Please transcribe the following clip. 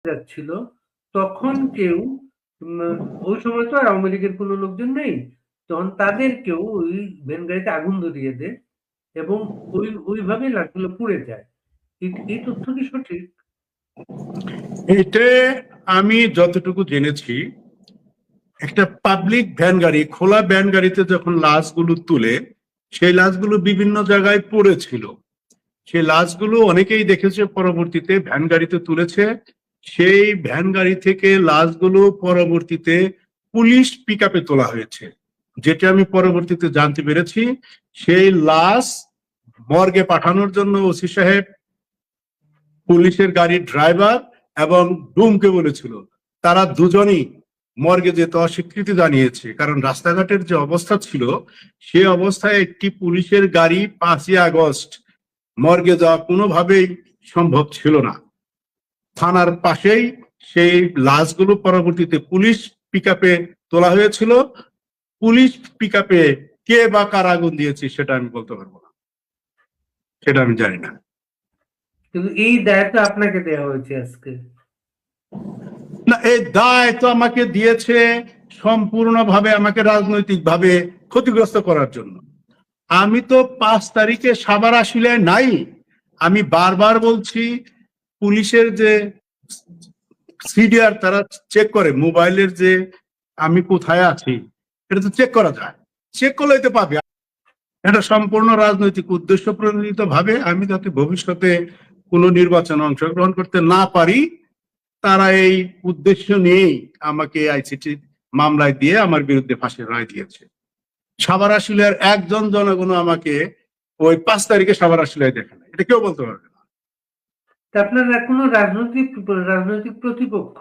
যাচ্ছিল তখন কেউ ওই সময় তো আর আওয়ামী লীগের কোনো লোকজন নেই, তখন তাদের কেউ ওই ভ্যান গাড়িতে আগুন ধরিয়ে দেয় এবং ওইভাবে লাশগুলো পুড়ে যায়। এই তথ্য কি সঠিক? এটা আমি যতটুকু জেনেছি, একটা পাবলিক ভ্যান গাড়ি, খোলা ভ্যান গাড়িতে যখন লাশগুলো তুলে, সেই লাশগুলো বিভিন্ন জায়গায় পড়েছিল। সেই লাশগুলো অনেকেই দেখেছে, পরবর্তীতে ভ্যান গাড়িতে তুলেছে। সেই ভ্যান গাড়ি থেকে লাশগুলো পরবর্তীতে পুলিশ পিকআপে তোলা হয়েছে, যেটা আমি পরবর্তীতে জানতে পেরেছি। সেই লাশ মর্গে পাঠানোর জন্য ওসি সাহেব পুলিশের গাড়ির ড্রাইভার এবং ডুমকে বলেছিল, তারা দুজনই মর্গে যেতে অস্বীকৃতি জানিয়েছে, কারণ রাস্তাঘাটের যে অবস্থা ছিল সে অবস্থায় একটি পুলিশের গাড়ি 5ই আগস্ট মর্গে যাওয়া কোনোভাবেই সম্ভব ছিল না। থানার পাশেই সেই লাশগুলো পরবর্তীতে পুলিশ পিকআপে তোলা হয়েছিল। পুলিশ পিকআপে কে বা কার আগুন দিয়েছে সেটা আমি বলতে পারবো না, সেটা আমি জানি না। কিন্তু এই দায়টা আপনাকে দেওয়া হয়েছে আজকে। না, এই দায় তো আমাকে দিয়েছে সম্পূর্ণভাবে আমাকে রাজনৈতিকভাবে ক্ষতিগ্রস্ত করার জন্য। আমি তো 5 তারিখে সাভার আসলে নাই। আমি বারবার বলছি, পুলিশের যে সিডিআর তারা চেক করে মোবাইলের যে আমি কোথায় আছি, এটা তো চেক করা যায়, চেক করলেই তো পাবে। এটা সম্পূর্ণ রাজনৈতিক উদ্দেশ্য প্রণোদিত ভাবে আমি যাতে ভবিষ্যতে কোনো নির্বাচনে অংশগ্রহণ করতে না পারি, তারা এই উদ্দেশ্য নিয়েই আমাকে আইসিটি মামলায় দিয়ে আমার বিরুদ্ধে ফাঁসির রায় দিয়েছে। সাভার আশুলিয়ার একজন জনগণ আমাকে ওই 5 তারিখে সাভার আশুলিয়ায় দেখে না, এটা কেউ বলতে পারবে না। আপনার এখনো রাজনৈতিক প্রতিপক্ষ